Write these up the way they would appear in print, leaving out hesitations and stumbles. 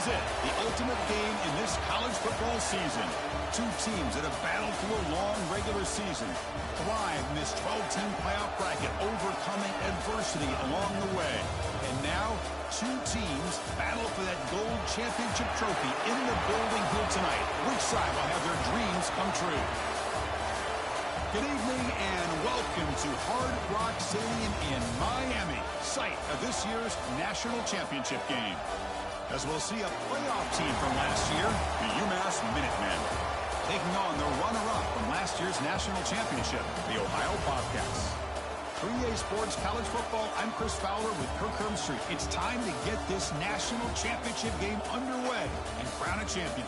is it, the ultimate game in this college football season. Two teams that have battled through a long regular season, thrive in this 12-team playoff bracket, overcoming adversity along the way. And now, two teams battle for that gold championship trophy in the building here tonight. Which side will have their dreams come true? Good evening and welcome to Hard Rock Stadium in Miami, site of this year's national championship game. As we'll see a playoff team from last year, the UMass Minutemen, taking on the runner-up from last year's national championship, the Ohio Bobcats. 3A Sports College Football, I'm Chris Fowler with Kirk Herbstreit. It's time to get this national championship game underway and crown a champion.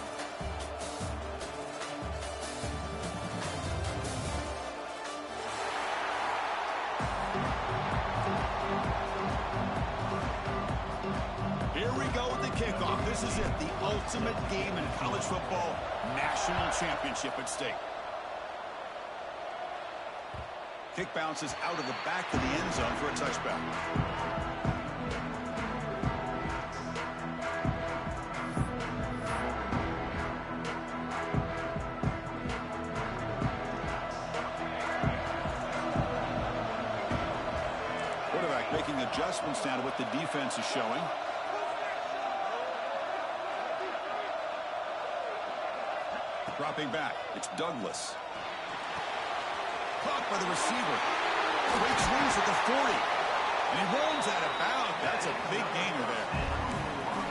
Kickoff. This is it, the ultimate game in college football, national championship at stake. Kick bounces out of the back of the end zone for a touchback. Quarterback making adjustments now to what the defense is showing. Dropping back, it's Douglas. Caught by the receiver. Breaks loose at the 40. And he rolls out of bounds. That's a big gainer there.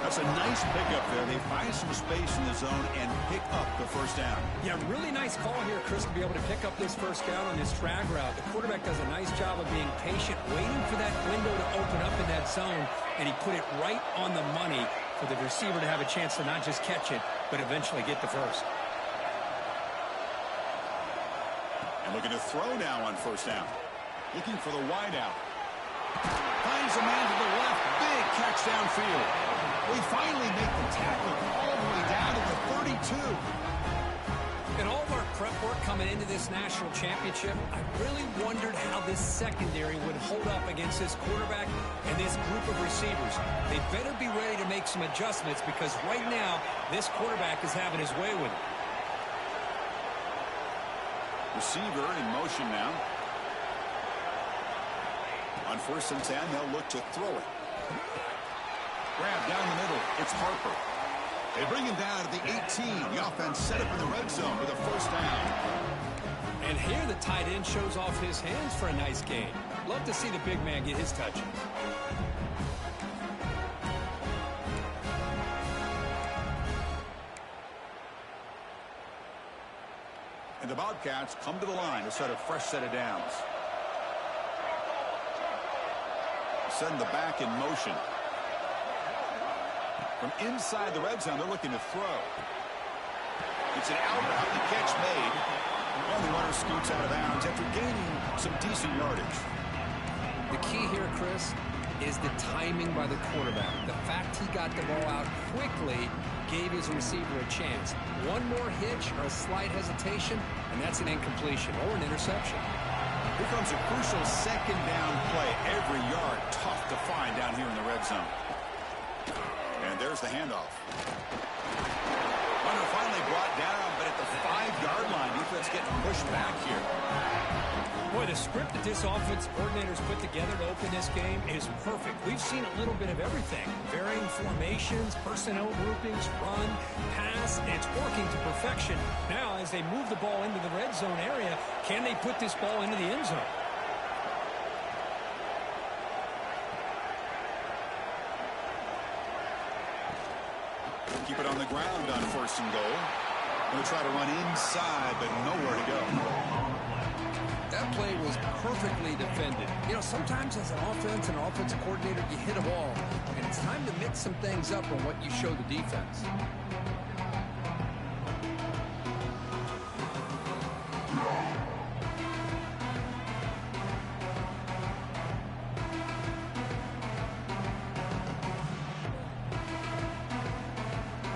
That's a nice pickup there. They find some space in the zone and pick up the first down. Yeah, really nice call here, Chris, to be able to pick up this first down on this drag route. The quarterback does a nice job of being patient, waiting for that window to open up in that zone, and he put it right on the money for the receiver to have a chance to not just catch it, but eventually get the first. Looking to throw now on first down. Looking for the wide out. Finds a man to the left. Big catch downfield. We finally make the tackle all the way down to the 32. In all of our prep work coming into this national championship, I really wondered how this secondary would hold up against this quarterback and this group of receivers. They better be ready to make some adjustments because right now, this quarterback is having his way with it. Receiver in motion now. On 1st and 10, they'll look to throw it. Grab down the middle. It's Harper. They bring him down to the 18. The offense set up in the red zone with a first down. And here the tight end shows off his hands for a nice gain. Love to see the big man get his touches. And the Bobcats come to the line to set a fresh set of downs. Send the back in motion. From inside the red zone, they're looking to throw. It's an out route, the catch made. And the runner scoots out of bounds after gaining some decent yardage. The key here, Chris, is the timing by the quarterback. The fact he got the ball out quickly gave his receiver a chance. One more hitch or a slight hesitation, and that's an incompletion or an interception. Here comes a crucial second down play. Every yard tough to find down here in the red zone. And there's the handoff. Runner finally brought down, but at the 5-yard line, defense getting pushed back here. Boy, the script that this offense coordinators put together to open this game is perfect. We've seen a little bit of everything. Varying formations, personnel groupings, run, pass. It's working to perfection. Now, as they move the ball into the red zone area, can they put this ball into the end zone? Keep it on the ground on 1st and goal. Going to try to run inside, but nowhere to go. That play was perfectly defended. You know, sometimes as an offensive coordinator, you hit a ball, and it's time to mix some things up on what you show the defense.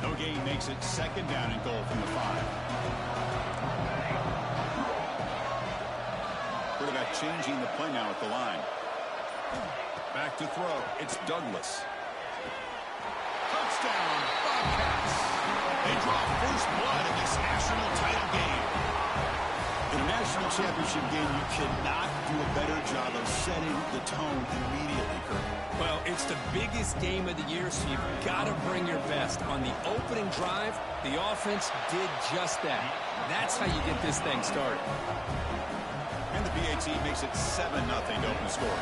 No gain makes it 2nd down and goal from the 5. Quarterback changing the play now at the line. Back to throw. It's Douglas. Touchdown, They draw first blood in this national title game. In a national championship game, you cannot do a better job of setting the tone immediately, Kurt. Well, it's the biggest game of the year, so you've got to bring your best. On the opening drive, the offense did just that. That's how you get this thing started. And the PAT makes it 7-0 to open the score.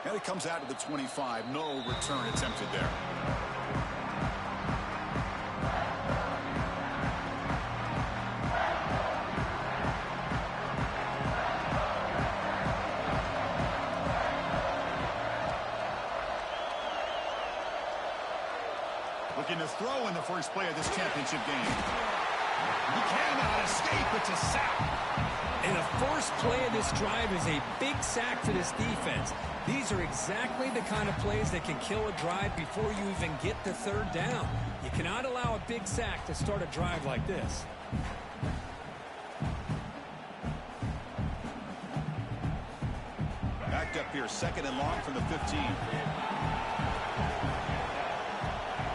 And it comes out to the 25. No return attempted there. Looking to throw in the first play of this championship game. He cannot escape. It's a sack. And the first play of this drive is a big sack for this defense. These are exactly the kind of plays that can kill a drive before you even get the third down. You cannot allow a big sack to start a drive like this. Backed up here, 2nd and long from the 15.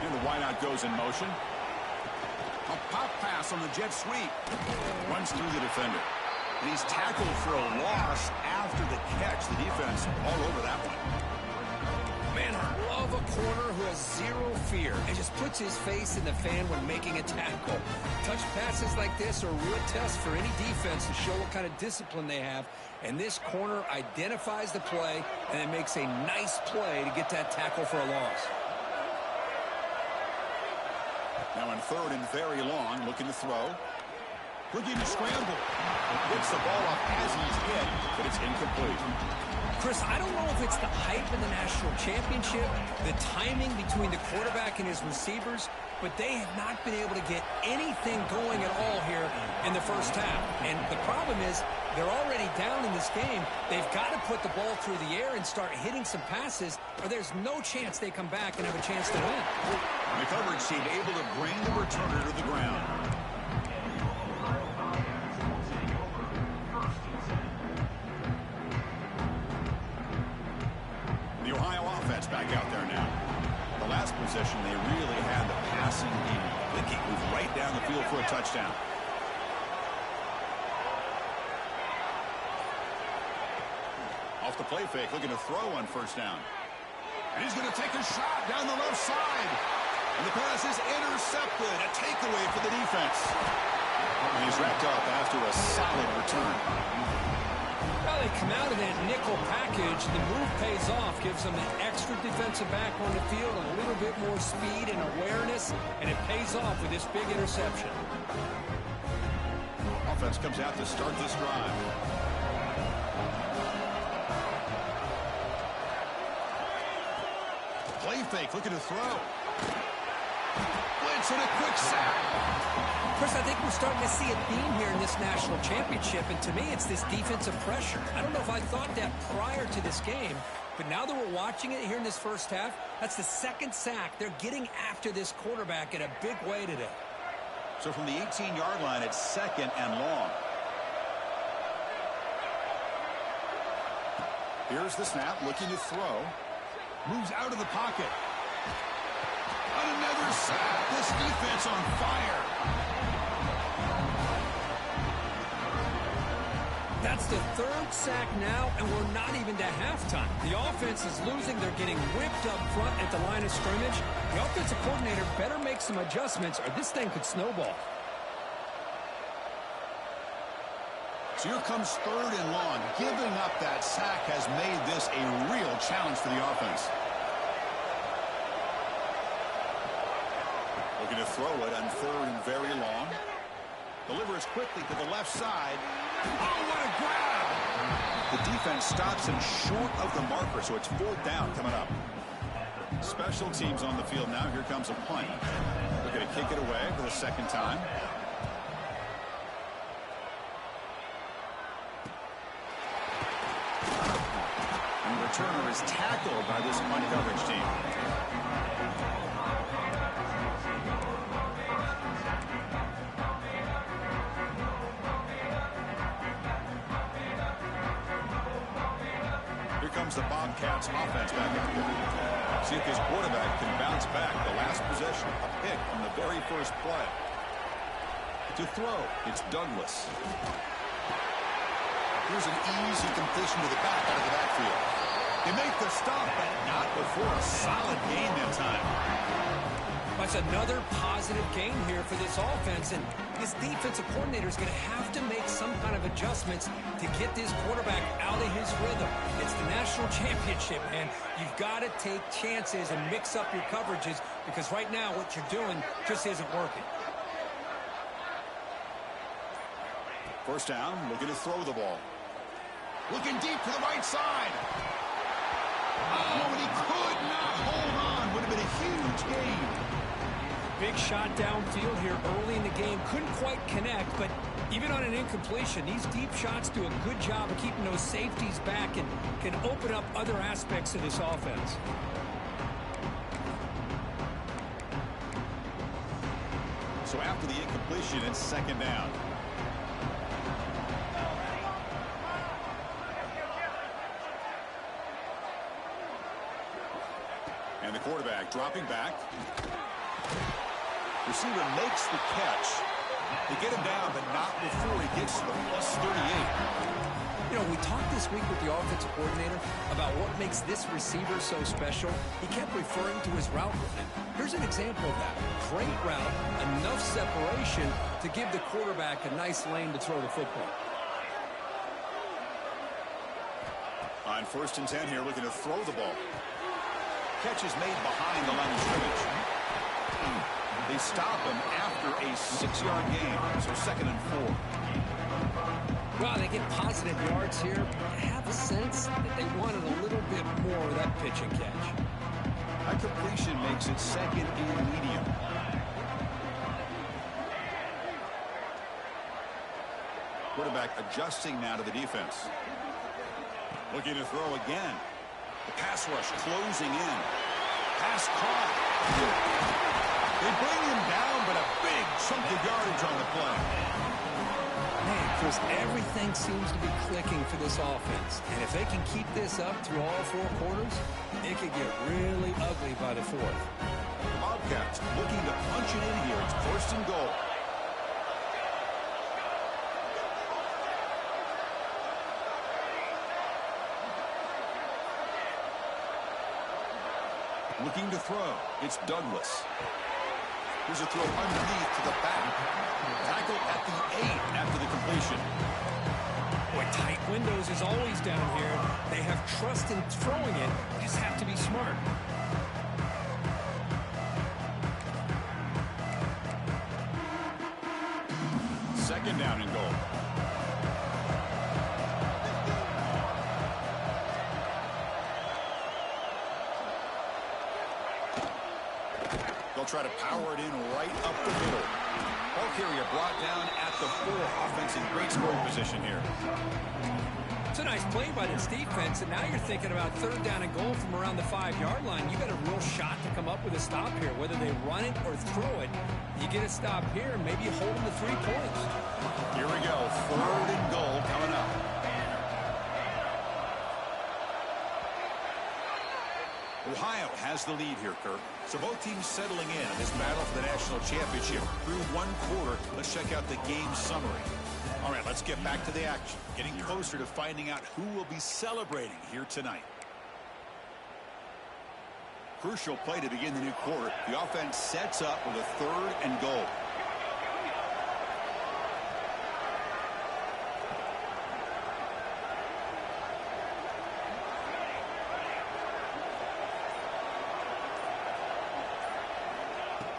And the wideout goes in motion. A pop pass on the jet sweep. Runs through the defender. And he's tackled for a loss after the catch. The defense all over that one. Man, I love a corner who has zero fear and just puts his face in the fan when making a tackle. Touch passes like this are a real test for any defense to show what kind of discipline they have. And this corner identifies the play and then makes a nice play to get that tackle for a loss. Now in 3rd and very long, looking to throw. Looking to scramble. Gets the ball off as he's hit, but it's incomplete. Chris, I don't know if it's the hype of the national championship, the timing between the quarterback and his receivers, but they have not been able to get anything going at all here in the first half. And the problem is they're already down in this game. They've got to put the ball through the air and start hitting some passes, or there's no chance they come back and have a chance to win. The coverage team able to bring the returner to the ground. The Ohio offense back out there now. The last possession, they really had the passing game. They move right down the field for a touchdown. Off the play fake, looking to throw on first down. And he's going to take a shot down the left side. And the pass is intercepted. A takeaway for the defense. And he's wrapped up after a solid return. Well, they come out of that nickel package. The move pays off, gives them an extra defensive back on the field, a little bit more speed and awareness, and it pays off with this big interception. Offense comes out to start this drive. Play fake, looking to throw. Blitz and a quick sack. Chris, I think we're starting to see a theme here in this national championship, and to me, it's this defensive pressure. I don't know if I thought that prior to this game, but now that we're watching it here in this first half, that's the 2nd sack. They're getting after this quarterback in a big way today. So from the 18-yard line, it's 2nd and long. Here's the snap, looking to throw. Moves out of the pocket. On another sack. This defense on fire. That's the 3rd sack now, and we're not even to halftime. The offense is losing. They're getting whipped up front at the line of scrimmage. The offensive coordinator better make some adjustments, or this thing could snowball. So here comes 3rd and long. Giving up that sack has made this a real challenge for the offense. Looking to throw it on 3rd and very long. Delivers quickly to the left side. Oh, what a grab! The defense stops him short of the marker, so it's 4th down coming up. Special teams on the field now. Here comes a punt. We're going to kick it away for the 2nd time. And the returner is tackled by this punt coverage team. comes the Bobcats offense back out there. See if his quarterback can bounce back. The last possession, a pick on the very first play. To throw, it's Douglas. Here's an easy completion to the back out of the backfield. They make the stop, but not before a solid gain that time. That's another positive game here for this offense, and this defensive coordinator is going to have to make some kind of adjustments to get this quarterback out of his rhythm. It's the national championship, man. You've got to take chances and mix up your coverages, because right now what you're doing just isn't working. First down, looking to throw the ball. Looking deep to the right side. Oh, and he could not hold on. Would have been a huge gain. Big shot downfield here early in the game. Couldn't quite connect, but even on an incompletion, these deep shots do a good job of keeping those safeties back and can open up other aspects of this offense. So after the incompletion, it's second down. And the quarterback dropping back. Receiver makes the catch. They get him down, but not before he gets to the +38. You know, we talked this week with the offensive coordinator about what makes this receiver so special. He kept referring to his route running. Here's an example of that. Great route, enough separation to give the quarterback a nice lane to throw the football. On 1st and 10 here, looking to throw the ball. Catch is made behind the line of scrimmage. They stop him after a 6-yard gain, so 2nd and 4. Well, they get positive yards here. I have a sense that they wanted a little bit more of that pitch and catch. A completion makes it 2nd and medium. Quarterback adjusting now to the defense. Looking to throw again. The pass rush closing in. Pass caught. They bring him down, but a big chunk of yardage on the play. Man, Chris, everything seems to be clicking for this offense. And if they can keep this up through all 4 quarters, it could get really ugly by the 4th. The Bobcats looking to punch it in here. It's 1st and goal. Looking to throw. It's Douglas. Here's a throw underneath to the back. Tackle at the 8 after the completion. Boy, tight windows is always down here. They have trust in throwing it. You just have to be smart. Second down and goal. They'll try to power it in right up the middle. Ball carrier brought down at the 4. Offense in great scoring position here. It's a nice play by this defense, and now you're thinking about 3rd down and goal from around the 5-yard line. You got a real shot to come up with a stop here. Whether they run it or throw it, you get a stop here, and maybe you hold them to 3 points. Here we go. 3rd and goal coming up. Ohio has the lead here, Kirk. So both teams settling in this battle for the national championship through 1 quarter. Let's check out the game summary. All right, let's get back to the action. Getting closer to finding out who will be celebrating here tonight. Crucial play to begin the new quarter. The offense sets up with a 3rd and goal.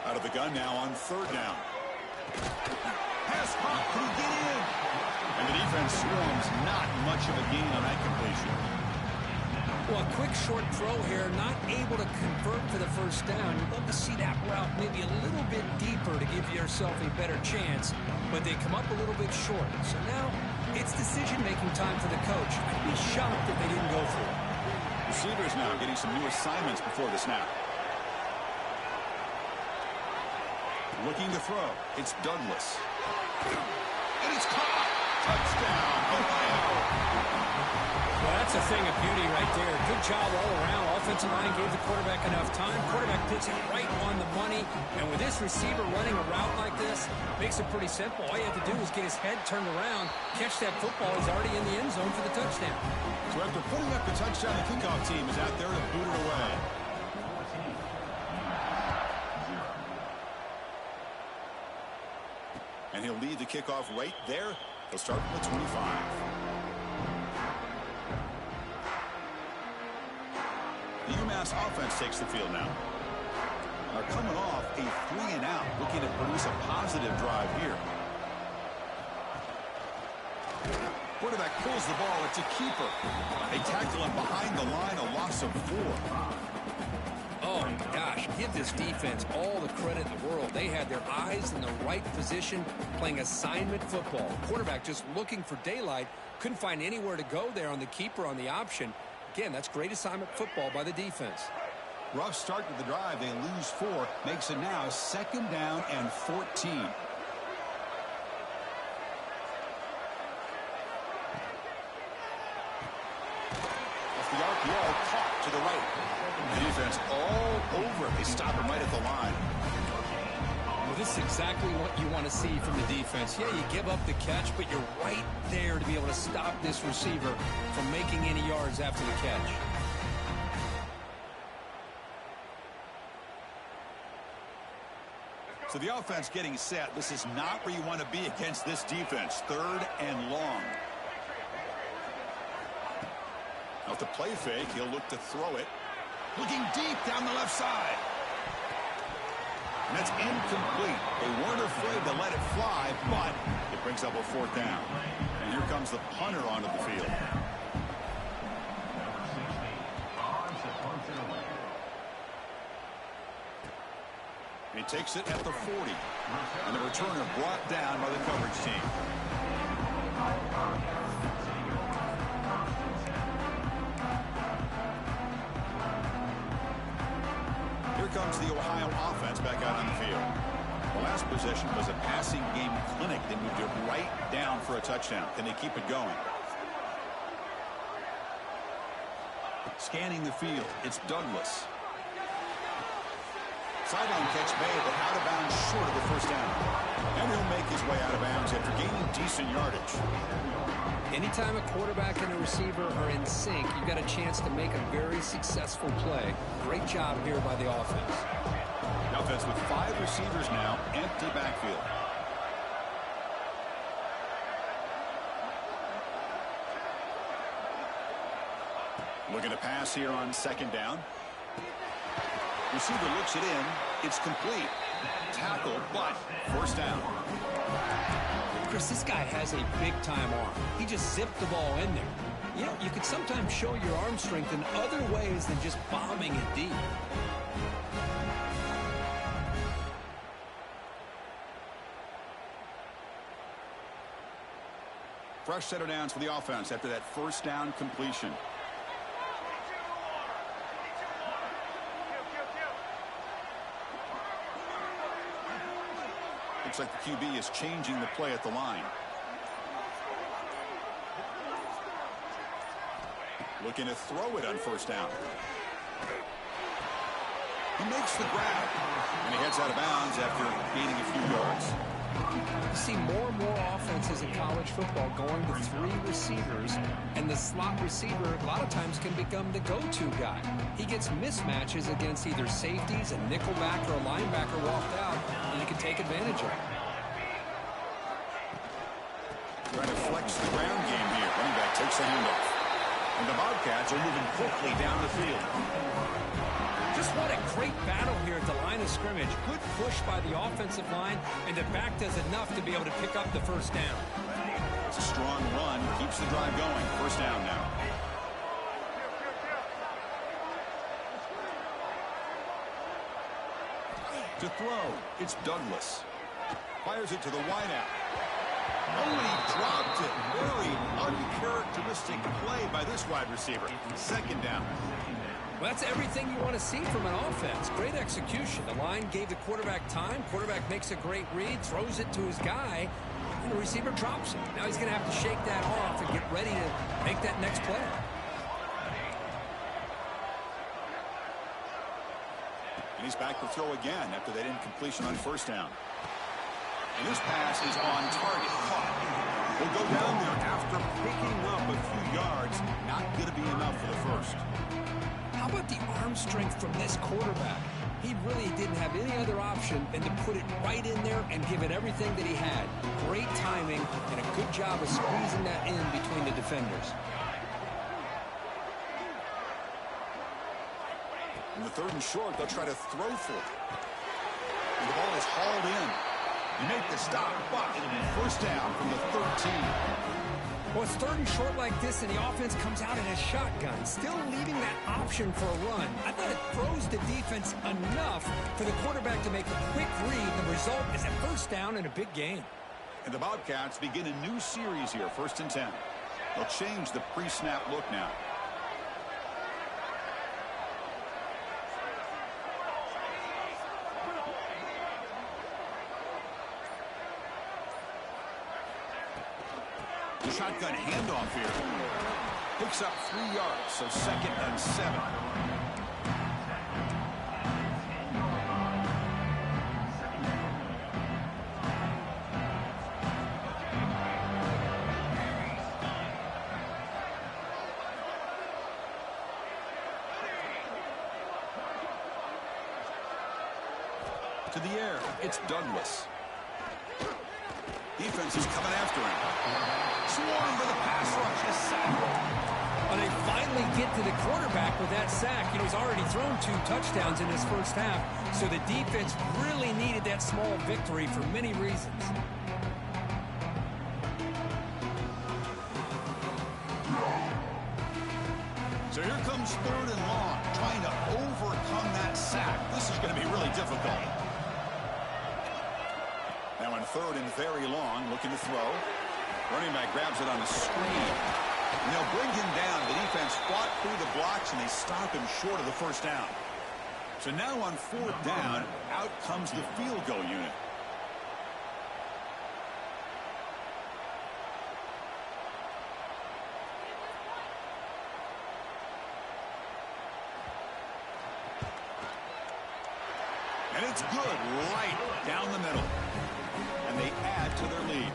Out of the gun now on 3rd down. Pass caught. Can he get in? And the defense swarms. Not much of a gain on that completion. Well, a quick short throw here. Not able to convert for the 1st down. You'd love to see that route maybe a little bit deeper to give yourself a better chance. But they come up a little bit short. So now it's decision-making time for the coach. I'd be shocked if they didn't go for it. Receivers now getting some new assignments before the snap. Looking to throw. It's Douglas. And it's caught. Touchdown, Ohio. Well, that's a thing of beauty right there. Good job all around. Offensive line gave the quarterback enough time. Quarterback puts it right on the money. And with this receiver running a route like this, makes it pretty simple. All you have to do is get his head turned around, catch that football. He's already in the end zone for the touchdown. So after putting up the touchdown, the kickoff team is out there to boot it away. And he'll lead the kickoff right there. He'll start from the 25. The UMass offense takes the field now. They're coming off a 3-and-out, looking to produce a positive drive here. Quarterback pulls the ball. It's a keeper. They tackle him behind the line, a loss of 4. Oh, gosh, give this defense all the credit in the world. They had their eyes in the right position, playing assignment football. Quarterback just looking for daylight. Couldn't find anywhere to go there on the keeper on the option. Again, that's great assignment football by the defense. Rough start to the drive. They lose 4. Makes it now 2nd down and 14. Off the RPO, caught to the right. The defense all over it. They stop him right at the line. Well, this is exactly what you want to see from the defense. Yeah, you give up the catch, but you're right there to be able to stop this receiver from making any yards after the catch. So the offense getting set. This is not where you want to be against this defense. 3rd and long. Now to play fake, he'll look to throw it. Looking deep down the left side. And that's incomplete. They weren't afraid to let it fly, but it brings up a 4th down. And here comes the punter onto the field. He takes it at the 40. And the returner brought down by the coverage team. Here comes the Ohio offense back out on the field. The last possession was a passing game clinic. They moved it right down for a touchdown. Can they keep it going? Scanning the field, it's Douglas. Sideline catch made, but out of bounds short of the 1st down. And he'll make his way out of bounds after gaining decent yardage. Anytime a quarterback and a receiver are in sync, you've got a chance to make a very successful play. Great job here by the offense. The offense with 5 receivers now, empty backfield. Looking to pass here on 2nd down. Receiver looks it in. It's complete. Tackle, but 1st down. Chris, this guy has a big-time arm. He just zipped the ball in there. You know, you could sometimes show your arm strength in other ways than just bombing it deep. Fresh set of downs for the offense after that 1st down completion. Looks like the QB is changing the play at the line. Looking to throw it on 1st down. He makes the grab. And he heads out of bounds after gaining a few yards. You see more and more offenses in college football going to 3 receivers, and the slot receiver a lot of times can become the go-to guy. He gets mismatches against either safeties, a nickelback, or a linebacker walked out, and he can take advantage of it. Trying to flex the ground game here. Running back takes the handoff. And the Bobcats are moving quickly down the field. Just what a great battle here at the line of scrimmage. Good push by the offensive line, and the back does enough to be able to pick up the 1st down. It's a strong run. Keeps the drive going. 1st down now. To throw, it's Douglas. Fires it to the wideout. Oh, he dropped it. Very uncharacteristic play by this wide receiver. 2nd down. Well, that's everything you want to see from an offense. Great execution. The line gave the quarterback time. Quarterback makes a great read, throws it to his guy, and the receiver drops it. Now he's going to have to shake that off and get ready to make that next play. And he's back to throw again after that incompletion on first down. And this pass is on target. Caught. Will go down there after picking up a few yards. Not going to be enough for the first. How about the arm strength from this quarterback? He really didn't have any other option than to put it right in there and give it everything that he had. Great timing and a good job of squeezing that in between the defenders. In the 3rd and short, they'll try to throw for it. And the ball is hauled in. You make the stop, but it'll be first down from the 13. Well, it's 3rd and short like this, and the offense comes out in a shotgun, still leaving that option for a run. I thought it throws the defense enough for the quarterback to make a quick read. The result is a first down and a big gain. And the Bobcats begin a new series here, 1st and 10. They'll change the pre-snap look now. The shotgun handoff here. Picks up 3 yards, so 2nd and 7. To the air, it's Douglas. Defense is coming after him. Swarm for the pass rush is sacked. And they finally get to the quarterback with that sack. You know, he's already thrown 2 touchdowns in his first half, so the defense really needed that small victory for many reasons. So here comes 3rd and long, trying to overcome that sack. This is going to be really difficult. Now in 3rd and very long, looking to throw. Running back grabs it on a screen. And they'll bring him down. The defense fought through the blocks, and they stop him short of the first down. So now on 4th down, out comes the field goal unit. And it's good right down the middle. And they add to their lead.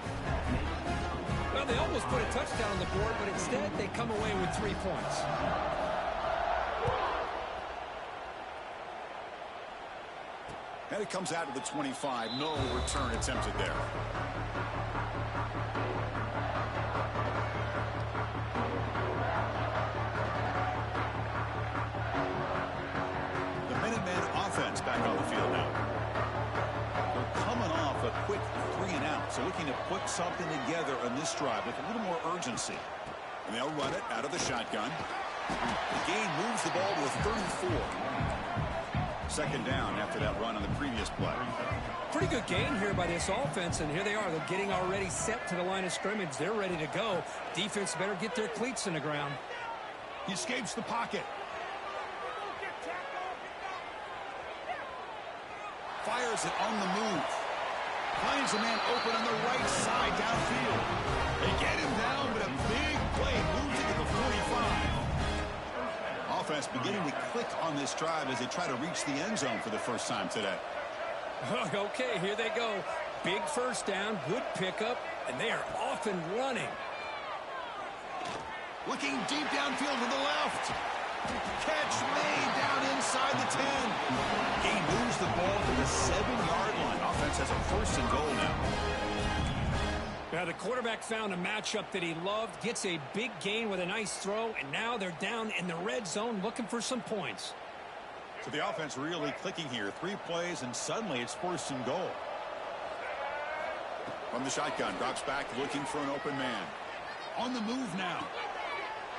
Well, they almost put a touchdown on the board, but instead they come away with 3 points. And it comes out to the 25. No return attempted there. The Minutemen offense back on the field now. They're coming off a quick 3 and out, so looking to put something together on this drive with a little more urgency. And they'll run it out of the shotgun. The gain moves the ball to a 34. 2nd down after that run on the previous play. Pretty good gain here by this offense, and here they are. They're getting already set to the line of scrimmage. They're ready to go. Defense better get their cleats in the ground. He escapes the pocket. Fires it on the move. Finds a man open on the right side downfield. They get him down, but a big play moves it to the 45. Offense beginning to click on this drive as they try to reach the end zone for the first time today. Okay, here they go. Big first down, good pickup, and they are off and running. Looking deep downfield to the left. Catch made down inside the 10. Gain moves the ball to the 7-yard line. Offense has a 1st and goal now. Now the quarterback found a matchup that he loved, gets a big gain with a nice throw, and now they're down in the red zone looking for some points. So the offense really clicking here. 3 plays, and suddenly it's 1st and goal. From the shotgun, drops back looking for an open man. On the move now.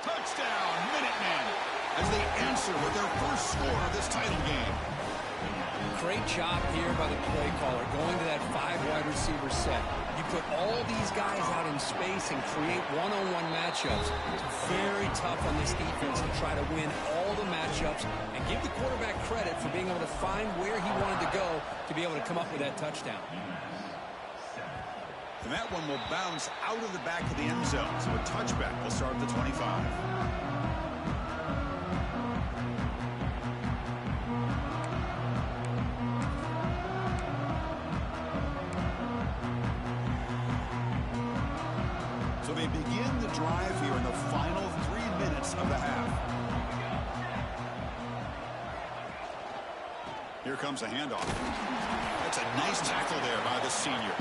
Touchdown, Minutemen, as they answer with their first score of this title game. Great job here by the play caller, going to that 5-wide receiver set. You put all these guys out in space and create one-on-one matchups. It's very tough on this defense to try to win all the matchups and give the quarterback credit for being able to find where he wanted to go to be able to come up with that touchdown. And that one will bounce out of the back of the end zone. So a touchback will start at the 25. they begin the drive here in the final 3 minutes of the half. Here comes a handoff. That's a nice tackle there by the senior.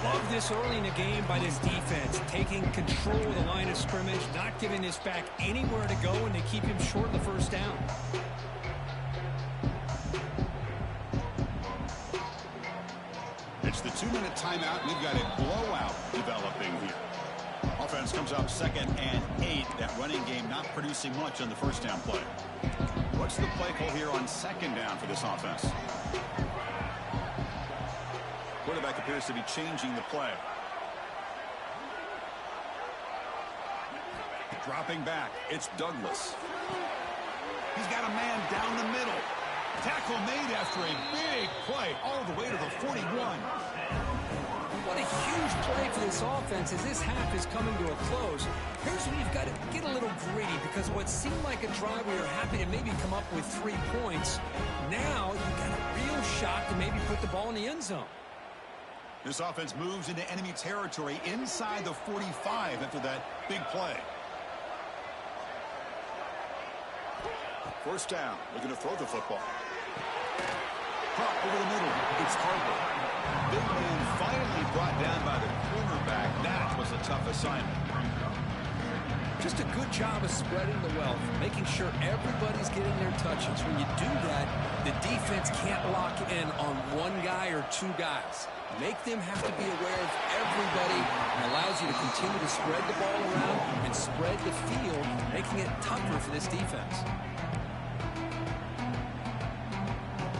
Love this early in the game by this defense, taking control of the line of scrimmage, not giving this back anywhere to go, and they keep him short of the first down. It's the 2-minute timeout. We've got a blowout developing here. Offense comes up 2nd and 8. That running game not producing much on the first down play. What's the play call here on 2nd down for this offense? Quarterback appears to be changing the play. Dropping back, it's Douglas. He's got a man down the middle. Tackle made after a big play all the way to the 41. What a huge play for this offense as this half is coming to a close. Here's where you've got to get a little greedy, because what seemed like a drive we were happy to maybe come up with 3 points, now you've got a real shot to maybe put the ball in the end zone. This offense moves into enemy territory inside the 45 after that big play. First down, looking to throw the football. Caught over the middle, it's Harper. Big man finally brought down by the cornerback. That was a tough assignment. Just a good job of spreading the wealth, making sure everybody's getting their touches. When you do that, the defense can't lock in on 1 guy or 2 guys. Make them have to be aware of everybody, and allows you to continue to spread the ball around and spread the field, making it tougher for this defense.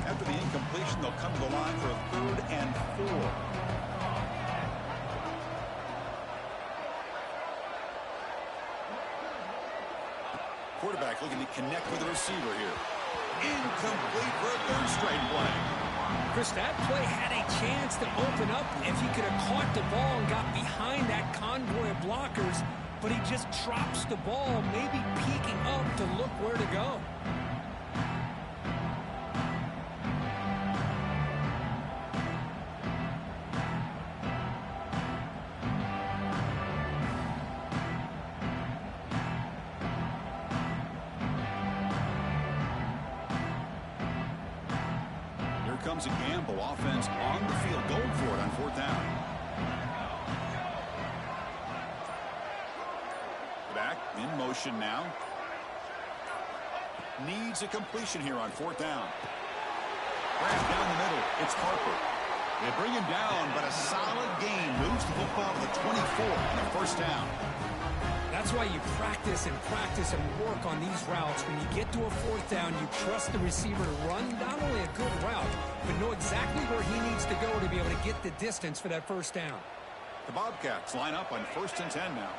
After the incompletion, they'll come to the line for a 3rd and 4. Quarterback looking to connect with the receiver here. Incomplete for a 3rd straight play. Chris, that play had a chance to open up if he could have caught the ball and got behind that convoy of blockers, but he just drops the ball, maybe peeking up to look where to go. Comes a gamble. Offense on the field, going for it on 4th down. Back in motion now. Needs a completion here on 4th down. Grab down the middle. It's Harper. They bring him down, but a solid gain moves the football to the 24 on a 1st down. That's why you practice and work on these routes. When you get to a 4th down, you trust the receiver to run not only a good route, but know exactly where he needs to go to be able to get the distance for that 1st down. The Bobcats line up on 1st and 10 now.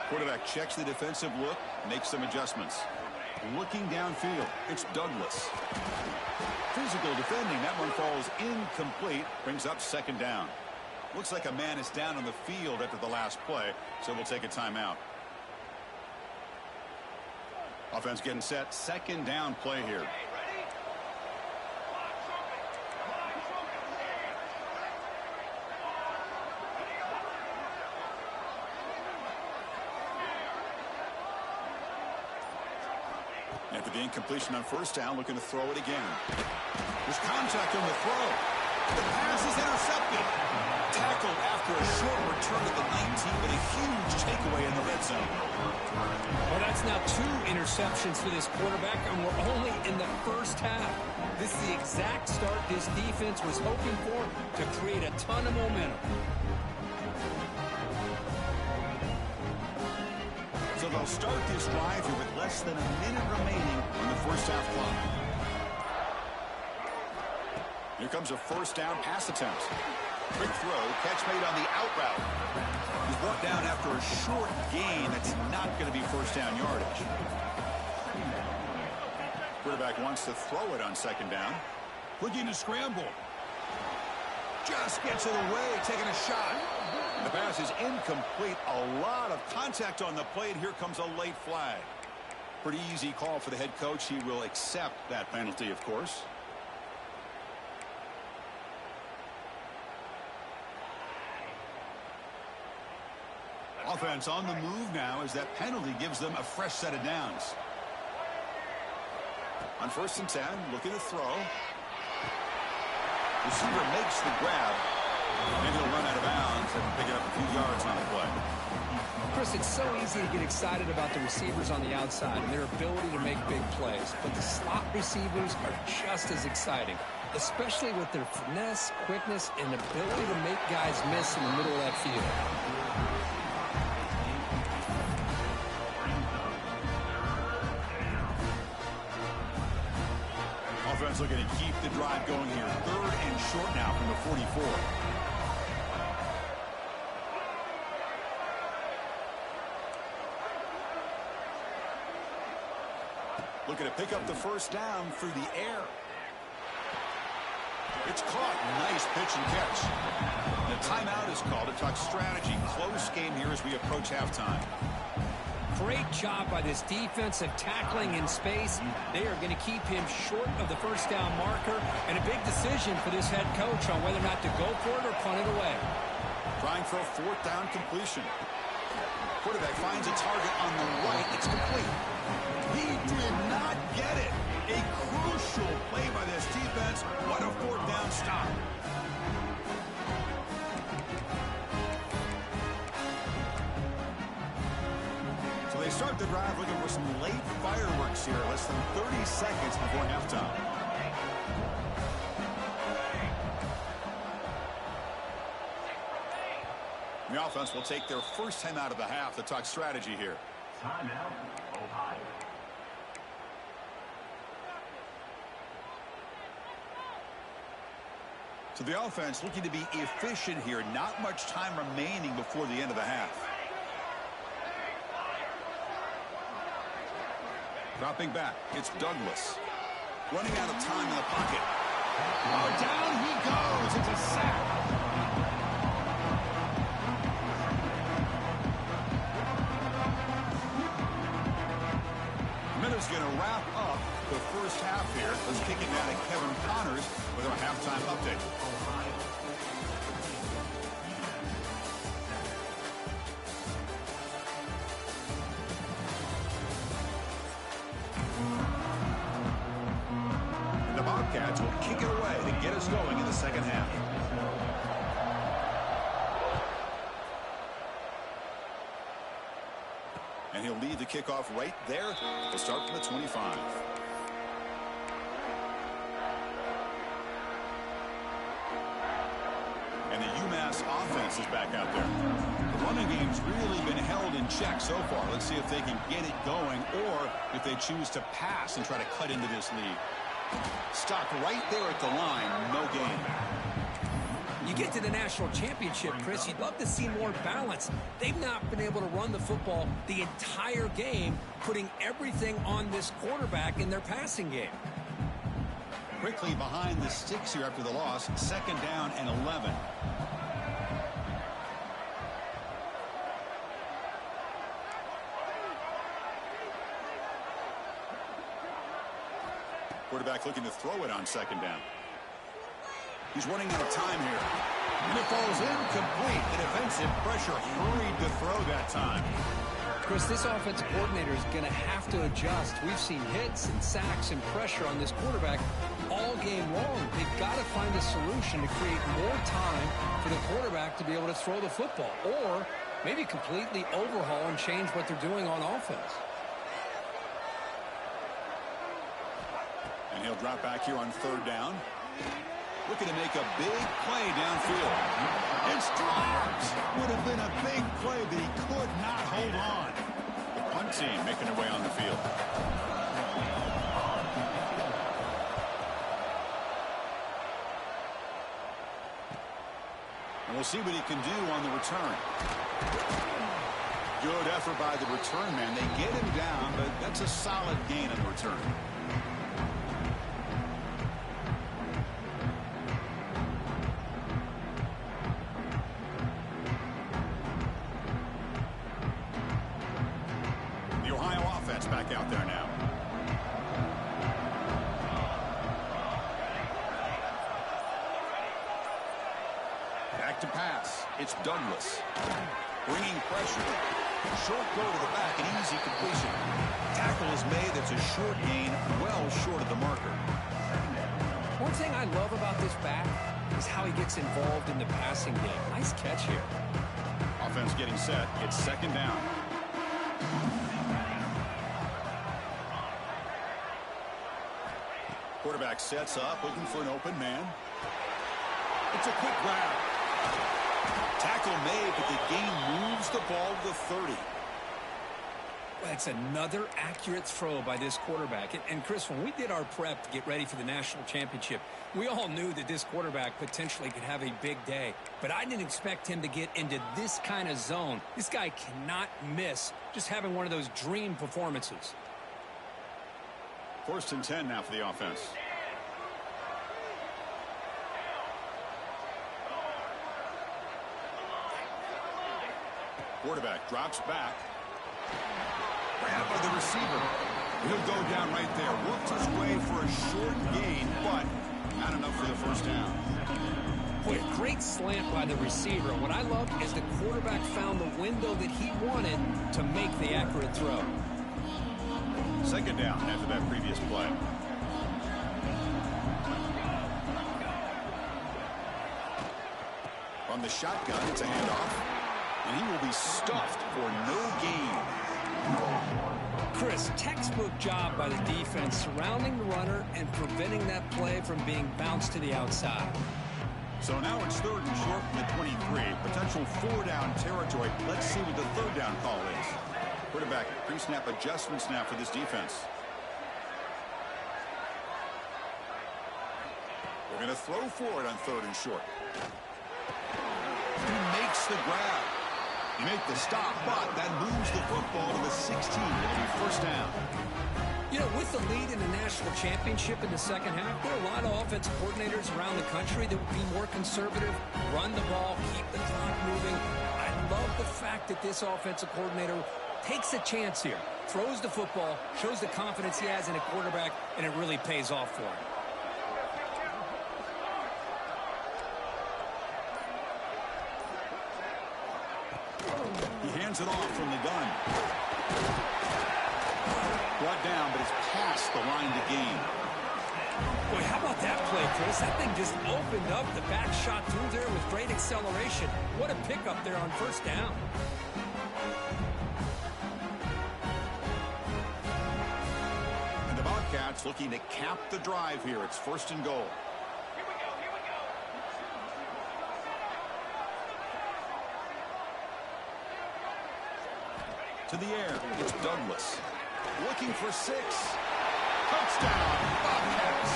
Quarterback checks the defensive look, makes some adjustments. Looking downfield, it's Douglas. Physical defending, that one falls incomplete, brings up 2nd down. Looks like a man is down on the field after the last play, so we'll take a timeout. Offense getting set, 2nd down play here. After the incompletion on 1st down, looking to throw it again. There's contact on the throw. The pass is intercepted. Tackled after a short return to the 19, but a huge takeaway in the red zone. Well, that's now 2 interceptions for this quarterback, and we're only in the 1st half. This is the exact start this defense was hoping for to create a ton of momentum. So they'll start this drive here with less than a minute remaining on the 1st half clock. Here comes a 1st down pass attempt. Quick throw, catch made on the out route. He's brought down after a short gain. That's not going to be 1st down yardage. Quarterback wants to throw it on 2nd down. Looking to scramble. Just gets it away, taking a shot. The pass is incomplete. A lot of contact on the play, and here comes a late flag. Pretty easy call for the head coach. He will accept that penalty, of course. offense on the move now as that penalty gives them a fresh set of downs. On 1st and 10, looking to throw. Receiver makes the grab, and he'll run out of bounds and pick up a few yards on the play. Chris, it's so easy to get excited about the receivers on the outside and their ability to make big plays, but the slot receivers are just as exciting, especially with their finesse, quickness, and ability to make guys miss in the middle of that field. Offense looking to keep the drive going here. 3rd and short now from the 44. Looking to pick up the 1st down through the air. It's caught. Nice pitch and catch. The timeout is called to talk strategy. Close game here as we approach halftime. Great job by this defensive tackling in space. They are going to keep him short of the 1st down marker, and a big decision for this head coach on whether or not to go for it or punt it away. Trying for a 4th down completion. Quarterback finds a target on the right. It's complete. He did not get it. A crucial play by this defense. What a 4th down stop. So they start the drive looking for some late fireworks here. Less than 30 seconds before halftime. The offense will take their first time out of the half to talk strategy here. Timeout, Ohio. So the offense looking to be efficient here. Not much time remaining before the end of the half. Dropping back, it's Douglas. Running out of time in the pocket. Oh, down he goes. It's a sack. Miller's going to wrap up the first half here. Let's kick it down to Kevin Connors with our halftime update. And the Bobcats will kick it away to get us going in the second half. And he'll lead the kickoff right there. We'll start from the 25. And the UMass offense is back out there. The running game's really been held in check so far. Let's see if they can get it going or if they choose to pass and try to cut into this lead. Stopped right there at the line. No gain. You get to the national championship, Chris, you'd love to see more balance. They've not been able to run the football the entire game, putting everything on this quarterback in their passing game. Quickly behind the sticks here after the loss. 2nd down and 11. Quarterback looking to throw it on 2nd down. He's running out of time here. And it falls incomplete. The defensive pressure hurried to throw that time. Chris, this offensive coordinator is going to have to adjust. We've seen hits and sacks and pressure on this quarterback all game long. They've got to find a solution to create more time for the quarterback to be able to throw the football, or maybe completely overhaul and change what they're doing on offense. And he'll drop back here on 3rd down. Looking to make a big play downfield. It's dropped. Would have been a big play, but he could not hold on. The punt team making their way on the field. And we'll see what he can do on the return. Good effort by the return man. They get him down, but that's a solid gain on the return. Back out there now. Back to pass. It's Douglas. Bringing pressure. Short go to the back, an easy completion. Tackle is made. That's a short gain, well short of the marker. One thing I love about this back is how he gets involved in the passing game. Nice catch here. Offense getting set. It's second down. Quarterback sets up, looking for an open man. It's a quick grab. Tackle made, but the gain moves the ball to the 30. That's another accurate throw by this quarterback. And Chris, when we did our prep to get ready for the national championship, we all knew that this quarterback potentially could have a big day. But I didn't expect him to get into this kind of zone. This guy cannot miss just having one of those dream performances. 1st and 10 now for the offense. Quarterback drops back. Grab by the receiver. He'll go down right there. Works his way for a short gain, but not enough for the first down. Boy, a great slant by the receiver. What I love is the quarterback found the window that he wanted to make the accurate throw. Second down after that previous play. From the shotgun, it's a handoff. And he will be stuffed for no gain. Chris, textbook job by the defense surrounding the runner and preventing that play from being bounced to the outside. So now it's 3rd and short from the 23. Potential 4-down territory. Let's see what the 3rd down call is. Quarterback pre-snap adjustments now for this defense. We're going to throw for it on 3rd and short. He makes the grab. You make the stop, but that moves the football to the 16. It'll be first down. You know, with the lead in the national championship in the second half, there are a lot of offensive coordinators around the country that would be more conservative, run the ball, keep the clock moving. I love the fact that this offensive coordinator takes a chance here, throws the football, shows the confidence he has in a quarterback, and it really pays off for him. He hands it off from the gun. Brought down, but it's past the line to gain. Boy, how about that play, Chris? That thing just opened up. The back shot through there with great acceleration. What a pickup there on first down. And the Bobcats looking to cap the drive here. It's 1st and goal. To the air, it's Douglas. Looking for 6. Touchdown, Bobcats.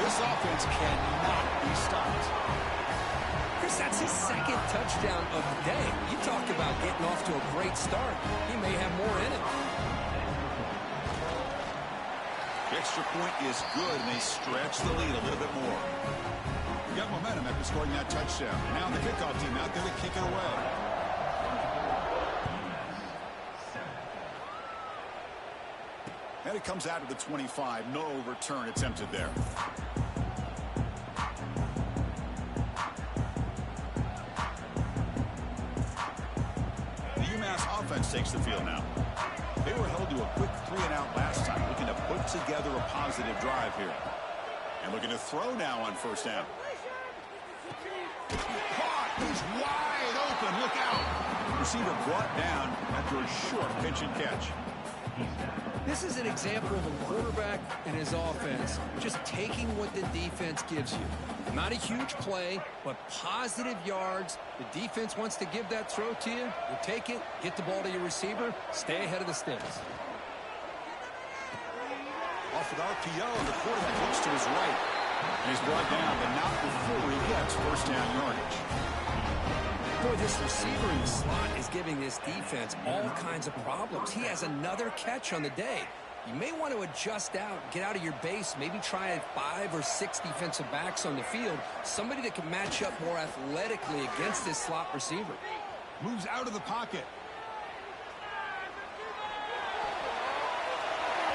This offense cannot be stopped. Chris, that's his 2nd touchdown of the day. You talk about getting off to a great start. He may have more in it. The extra point is good, and they stretch the lead a little bit more. We got momentum after scoring that touchdown. Now the kickoff team out there to kick it away. And it comes out of the 25. No return attempted there. The UMass offense takes the field now. They were held to a quick 3-and-out last time, looking to put together a positive drive here. And looking to throw now on first down. Caught! He's wide open. Look out! Receiver brought down after a short pitch and catch. This is an example of a quarterback and his offense just taking what the defense gives you. Not a huge play, but positive yards. The defense wants to give that throw to you. You take it, get the ball to your receiver, stay ahead of the sticks. Off with RPO, the quarterback looks to his right. And he's brought down, but not before he gets first down yardage. Boy, this receiver in the slot is giving this defense all kinds of problems. He has another catch on the day. You may want to adjust out, get out of your base, maybe try 5 or 6 defensive backs on the field, somebody that can match up more athletically against this slot receiver. Moves out of the pocket.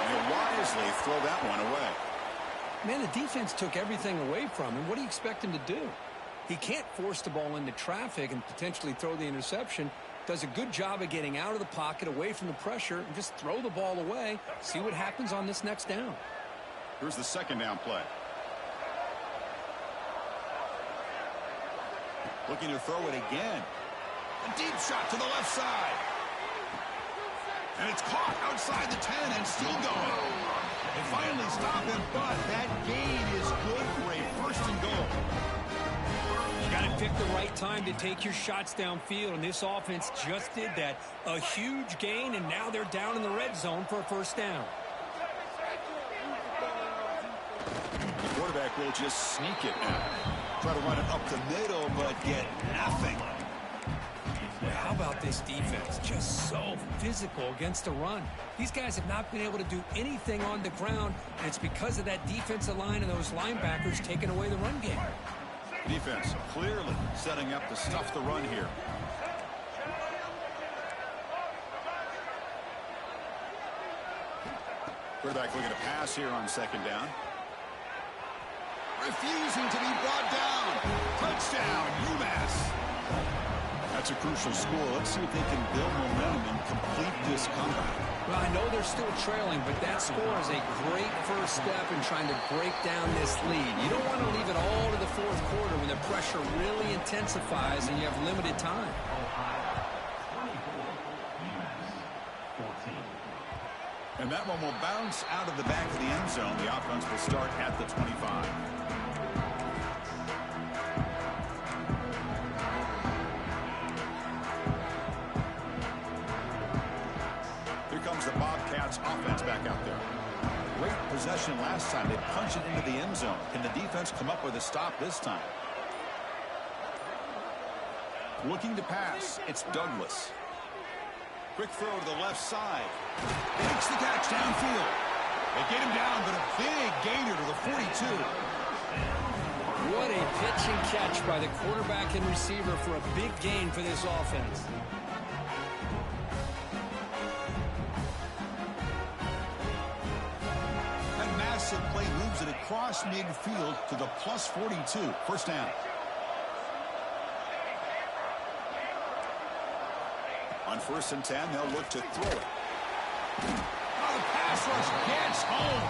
And he'll wisely throw that one away. Man, the defense took everything away from him. What do you expect him to do? He can't force the ball into traffic and potentially throw the interception. does a good job of getting out of the pocket, away from the pressure, and just throw the ball away. See what happens on this next down. Here's the second down play. Looking to throw it again. A deep shot to the left side. And it's caught outside the 10 and still going. They finally stop him, but that gain is good for a first and goal. You got to pick the right time to take your shots downfield, and this offense just did that. A huge gain, and now they're down in the red zone for a first down. The quarterback will just sneak it now. Try to run it up the middle, but get nothing. How about this defense? Just so physical against the run. These guys have not been able to do anything on the ground, and it's because of that defensive line and those linebackers taking away the run game. Defense clearly setting up to stuff the run here. Quarterback looking to pass here on second down. Refusing to be brought down. Touchdown, UMass. That's a crucial score. Let's see if they can build momentum and complete this comeback. Well, I know they're still trailing, but that score is a great first step in trying to break down this lead. You don't want to leave it all to the fourth quarter when the pressure really intensifies and you have limited time. And that one will bounce out of the back of the end zone. The offense will start at the 25. Comes the Bobcats offense back out there. Great possession last time. They punch it into the end zone. Can the defense come up with a stop this time? Looking to pass. It's Douglas. Quick throw to the left side. Makes the catch downfield. They get him down, but a big gainer to the 42. What a pitch and catch by the quarterback and receiver for a big gain for this offense. Play moves it across midfield to the plus 42. First down. On 1st and 10, they'll look to throw it. Oh, the pass rush gets home.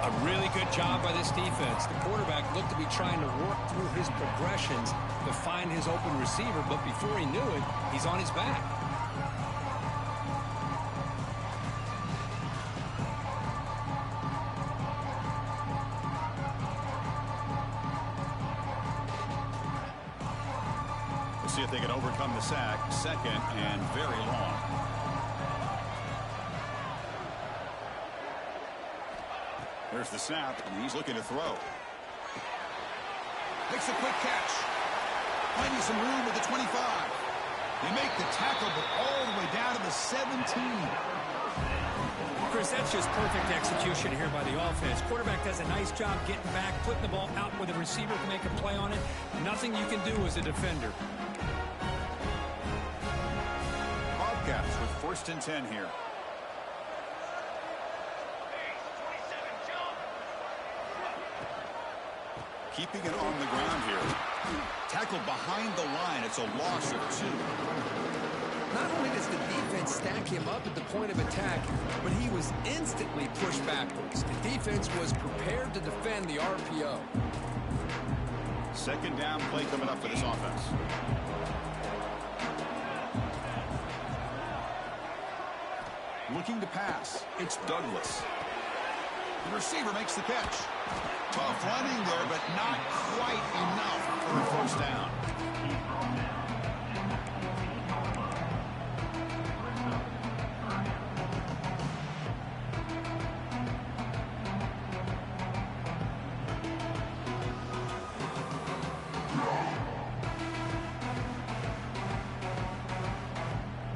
A really good job by this defense. The quarterback looked to be trying to work through his progressions to find his open receiver, but before he knew it, he's on his back. See if they can overcome the sack. Second and very long. There's the snap, and he's looking to throw. Makes a quick catch. Finding some room at the 25. They make the tackle, but all the way down to the 17. Chris, that's just perfect execution here by the offense. Quarterback does a nice job getting back, putting the ball out where the receiver can make a play on it. Nothing you can do as a defender. Bobcats with 1st and 10 here. Keeping it on the ground here. Tackled behind the line. It's a loss of 2. Not only does the defense stack him up at the point of attack, but he was instantly pushed backwards. The defense was prepared to defend the RPO. Second down play coming up for this offense. Looking to pass. It's Douglas. The receiver makes the catch. Tough running there, but not quite enough for a first down.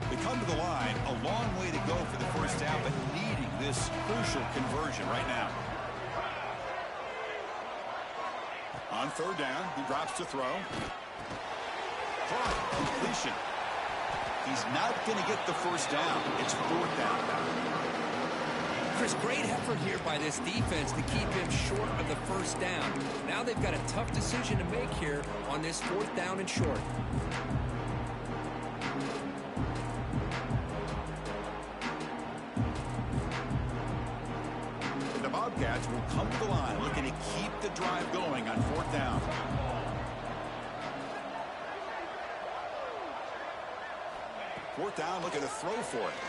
They come to the line, a long way to go for the first down, but needing this crucial conversion right now. On 3rd down, he drops to throw. Completion. He's not going to get the first down. It's 4th down now. Chris, great effort here by this defense to keep him short of the first down. Now they've got a tough decision to make here on this 4th down and short. offense will come to the line looking to keep the drive going on 4th down. Fourth down, looking to throw for it.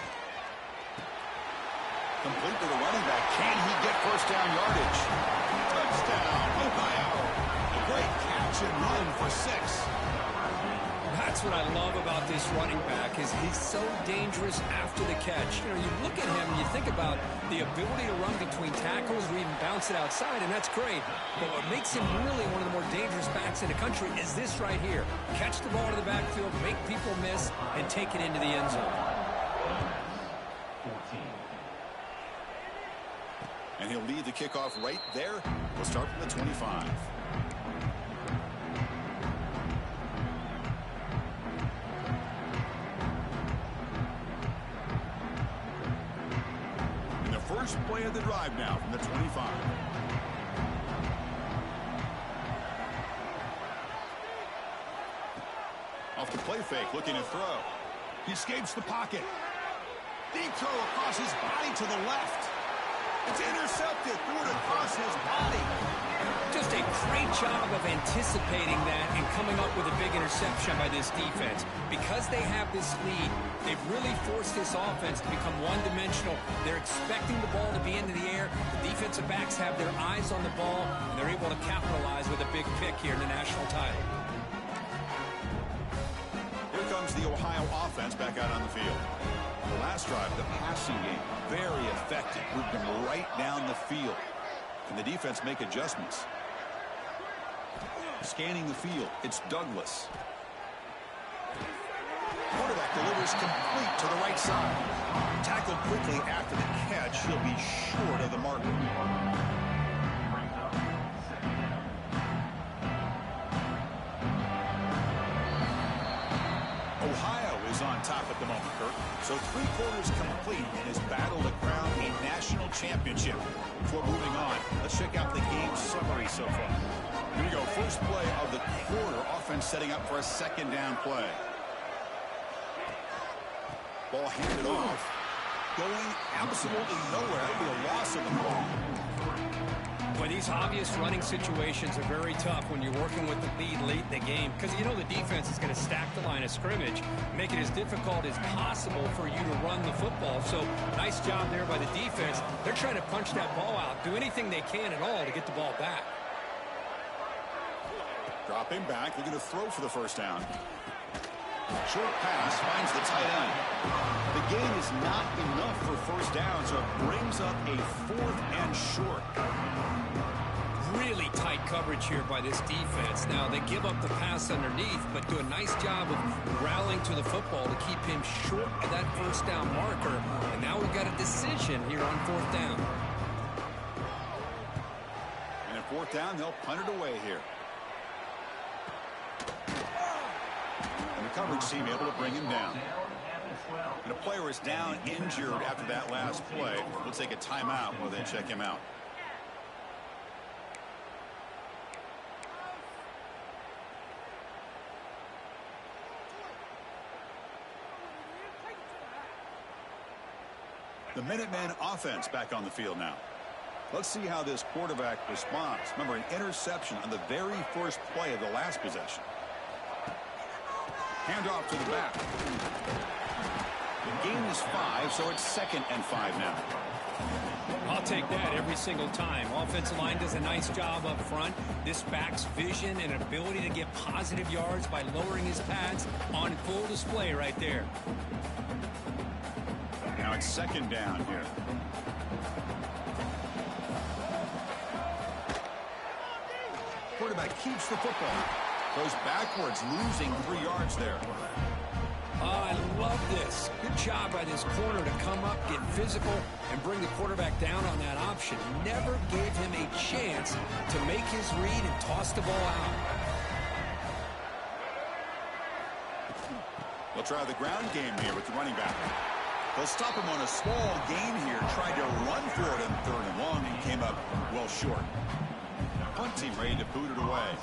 Complete to the running back. Can he get first down yardage? Touchdown, Ohio. A great catch and run for 6. That's what I love about this running back is he's so dangerous after the catch. You know, you look at him and you think about the ability to run between tackles or even bounce it outside, and that's great. But what makes him really one of the more dangerous backs in the country is this right here. Catch the ball to the backfield, make people miss, and take it into the end zone. And he'll lead the kickoff right there. We'll start from the 25. First play of the drive now from the 25. Off the play fake, looking to throw. He escapes the pocket. Deep throw across his body to the left. It's intercepted. Threw it across his body. Just a great job of anticipating that and coming up with a big interception by this defense. Because they have this lead, they've really forced this offense to become one-dimensional. They're expecting the ball to be into the air. The defensive backs have their eyes on the ball, and they're able to capitalize with a big pick here in the national title. Here comes the Ohio offense back out on the field. The last drive, the passing game, very effective. Moved them right down the field. Can the defense make adjustments? Scanning the field, it's Douglas. Quarterback delivers complete to the right side. Tackled quickly after the catch. He'll be short of the marker. Ohio is on top at the moment, Kirk. So 3/4 complete in his battle to crown a national championship. Before moving on, let's check out the game summary so far. Here we go. First play of the quarter. Offense setting up for a 2nd down play. Ball handed off. Going absolutely nowhere. That'll be a loss of the ball. Boy, these obvious running situations are very tough when you're working with the lead late in the game because you know the defense is going to stack the line of scrimmage, make it as difficult as possible for you to run the football. So nice job there by the defense. They're trying to punch that ball out, do anything they can at all to get the ball back. Dropping back, looking to throw for the first down. Short pass finds the tight end. The gain is not enough for first down, so it brings up a 4th and short. Really tight coverage here by this defense. Now, they give up the pass underneath, but do a nice job of rallying to the football to keep him short of that first down marker. And now we've got a decision here on 4th down. And at 4th down, they'll punt it away here. And the coverage team able to bring him down. And a player is down injured after that last play. We'll take a timeout while they check him out. The Minutemen offense back on the field now. Let's see how this quarterback responds. Remember, an interception on the very first play of the last possession. Handoff to the back. The game is 5, so it's 2nd and 5 now. I'll take that every single time. Offensive line does a nice job up front. This back's vision and ability to get positive yards by lowering his pads on full display right there. Now it's 2nd down here. Quarterback keeps the football. Goes backwards, losing 3 yards there. Oh, I love this. Good job by this corner to come up, get physical, and bring the quarterback down on that option. Never gave him a chance to make his read and toss the ball out. They'll try the ground game here with the running back. They'll stop him on a small gain here. Tried to run for it in 3rd and long and came up well short. Punt team ready to boot it away.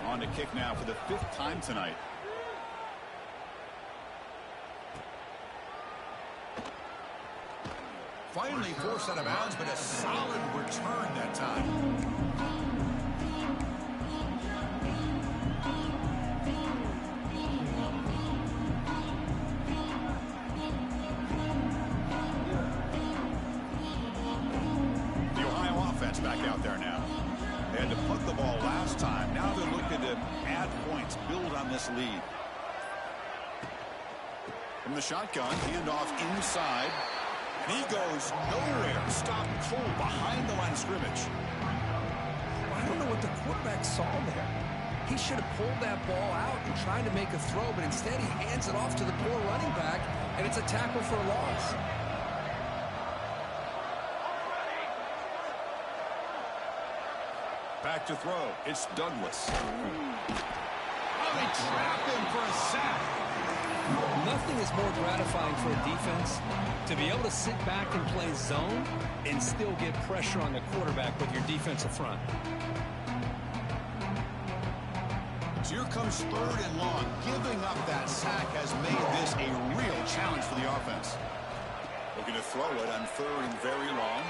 On to kick now for the 5th time tonight. Finally forced out of bounds, but a solid return that time. Back out there now. They had to punt the ball last time. Now they're looking to add points, build on this lead. From the shotgun, handoff inside. And he goes nowhere. Stopped cold behind the line of scrimmage. I don't know what the quarterback saw there. He should have pulled that ball out and tried to make a throw, but instead he hands it off to the poor running back, and it's a tackle for a loss. Back to throw. It's Douglas. Oh, they trap him for a sack. Nothing is more gratifying for a defense to be able to sit back and play zone and still get pressure on the quarterback with your defensive front. So here comes 3rd and long. Giving up that sack has made this a real challenge for the offense. Looking to throw it on 3rd and very long.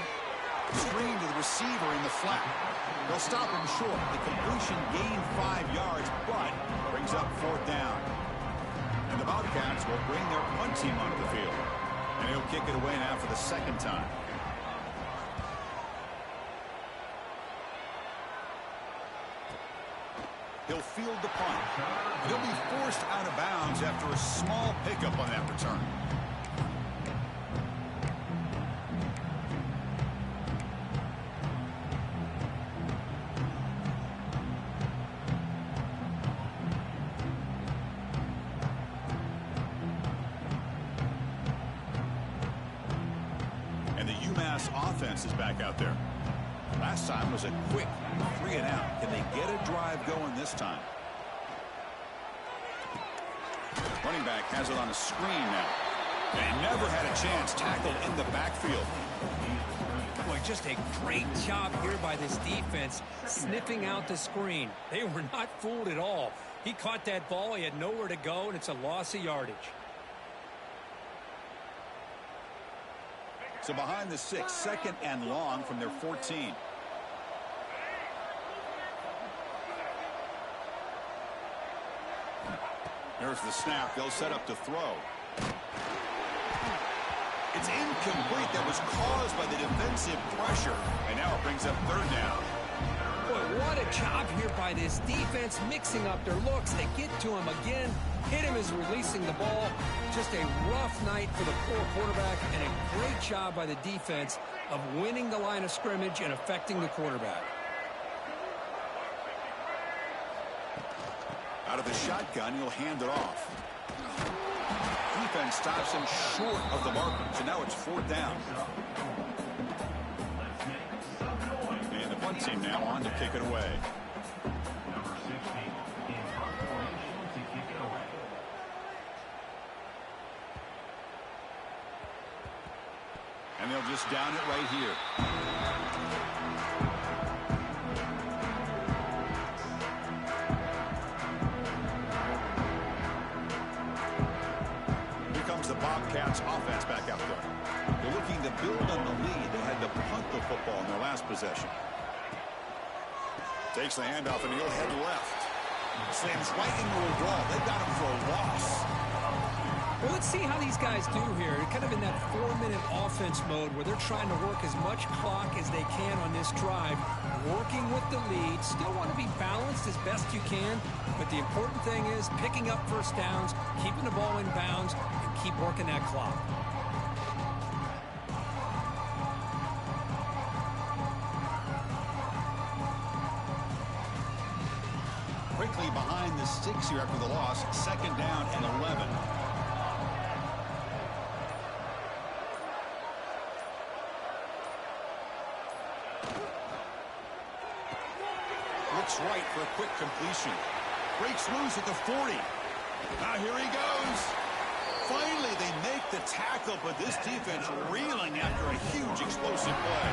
Screen to the receiver in the flat. They'll stop him short. The completion gained 5 yards, but brings up 4th down. And the Bobcats will bring their punt team onto the field. And he'll kick it away now for the 2nd time. He'll field the punt. He'll be forced out of bounds after a small pickup on that return. Offense is back out there. Last time was a quick 3 and out. Can they get a drive going this time? Running back has it on a screen now. They never had a chance. Tackled in the backfield. Boy, just a great job here by this defense, sniffing out the screen. They were not fooled at all. He caught that ball. He had nowhere to go, and it's a loss of yardage. So behind the 6, 2nd and long from their 14. There's the snap. They'll set up to throw. It's incomplete. That was caused by the defensive pressure. And now it brings up 3rd down. Boy, what a job here by this defense, mixing up their looks. They get to him again. Hit him as releasing the ball. Just a rough night for the poor quarterback, and a great job by the defense of winning the line of scrimmage and affecting the quarterback. Out of the shotgun, he'll hand it off. Defense stops him short of the marker, so now it's 4th down. And the punt team now on to kick it away. And they'll just down it right here. Here comes the Bobcats offense back out there. They're looking to build on the lead. They had to punt the football in their last possession. Takes the handoff and he'll head left. Slams right into a wall. They've got him for a loss. Well, let's see how these guys do here. They're kind of in that 4-minute offense mode where they're trying to work as much clock as they can on this drive, working with the lead. Still want to be balanced as best you can, but the important thing is picking up 1st downs, keeping the ball in bounds, and keep working that clock. Quickly behind the 6 here after the loss, 2nd down and 11. Looks right for a quick completion. Breaks loose at the 40. Now here he goes. Finally, they make the tackle, but this defense reeling after a huge explosive play.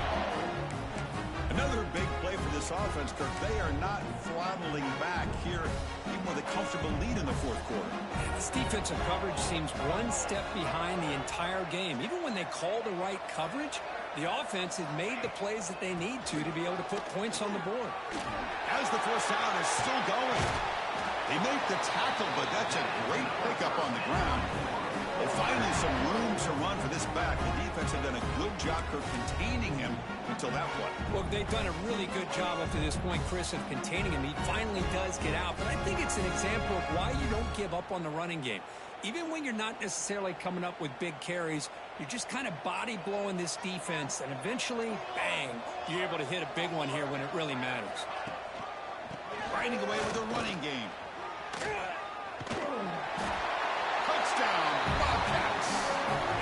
Another big play for this UMass offense, Kirk, they are not throttling back here, even with a comfortable lead in the fourth quarter. This defensive coverage seems one step behind the entire game. Even when they call the right coverage, the offense had made the plays that they need to be able to put points on the board. As the first down is still going. They make the tackle, but that's a great pickup on the ground. Well, finally, some room to run for this back. The defense have done a good job of containing him until that play. Well, they've done a really good job up to this point, Chris, of containing him. He finally does get out, but I think it's an example of why you don't give up on the running game. Even when you're not necessarily coming up with big carries, you're just kind of body blowing this defense, and eventually, bang, you're able to hit a big one here when it really matters. Riding away with the running game. Touchdown, Bobcats.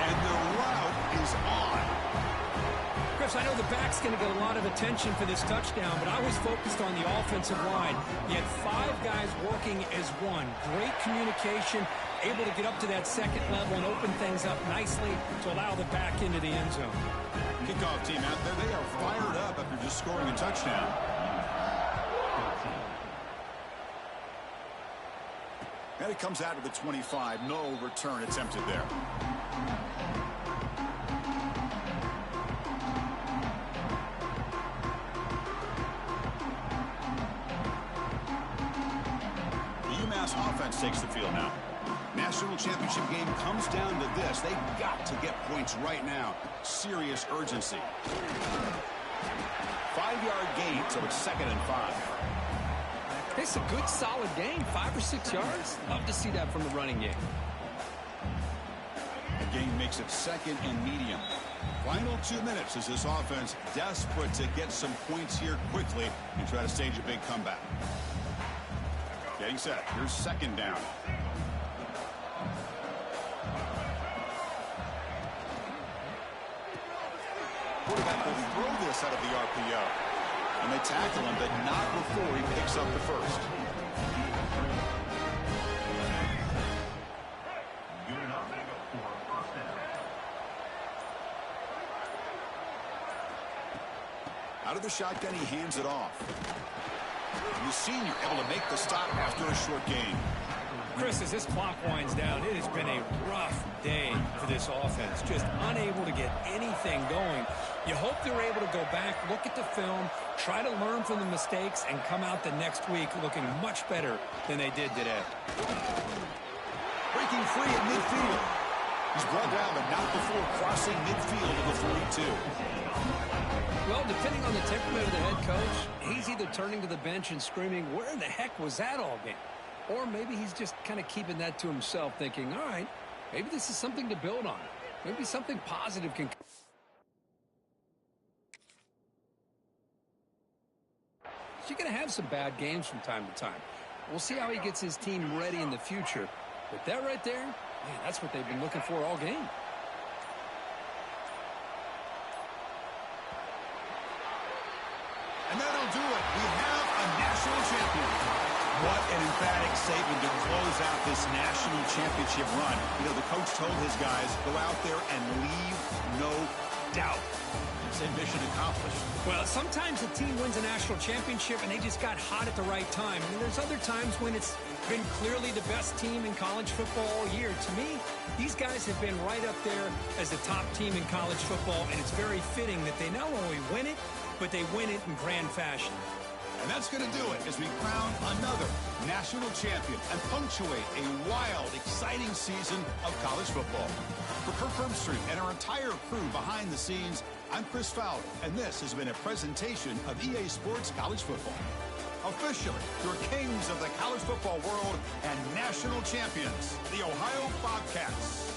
And the route is on. Chris, I know the back's going to get a lot of attention for this touchdown, but I was focused on the offensive line. You had 5 guys working as one. Great communication, able to get up to that second level and open things up nicely to allow the back into the end zone. Kickoff team out there, they are fired up after just scoring a touchdown. And it comes out of the 25. No return attempted there. The UMass offense takes the field now. National championship game comes down to this. They've got to get points right now. Serious urgency. 5-yard gain, so it's 2nd and 5. It's a good, solid game. 5 or 6 yards. Love to see that from the running game. The game makes it 2nd and medium. Final 2 minutes as this offense desperate to get some points here quickly and try to stage a big comeback. Getting set. Here's 2nd down. Quarterback will throw this out of the RPO. And they tackle him, but not before he picks up the first. Out of the shotgun, he hands it off. And the senior able to make the stop after a short gain. Chris, as this clock winds down, it has been a rough day for this offense. Just unable to get anything going. You hope they're able to go back, look at the film, try to learn from the mistakes, and come out the next week looking much better than they did today. Breaking free at midfield. He's brought down, but not before crossing midfield of the 42. Well, depending on the temperament of the head coach, he's either turning to the bench and screaming, where the heck was that all game? Or maybe he's just kind of keeping that to himself, thinking, all right, maybe this is something to build on. Maybe something positive can... You're going to have some bad games from time to time. We'll see how he gets his team ready in the future. But that right there, man, that's what they've been looking for all game. And that'll do it. We have a national champion. What an emphatic statement to close out this national championship run. You know, the coach told his guys, go out there and leave no doubt. Said mission accomplished. Well, sometimes a team wins a national championship and they just got hot at the right time. And there's other times when it's been clearly the best team in college football all year. To me, these guys have been right up there as the top team in college football, and it's very fitting that they not only win it, but they win it in grand fashion. And that's going to do it as we crown another national champion and punctuate a wild, exciting season of college football. For Kirk Herbstreit and our entire crew behind the scenes, I'm Chris Fowler, and this has been a presentation of EA Sports College Football. Officially, your kings of the college football world and national champions, the Ohio Bobcats.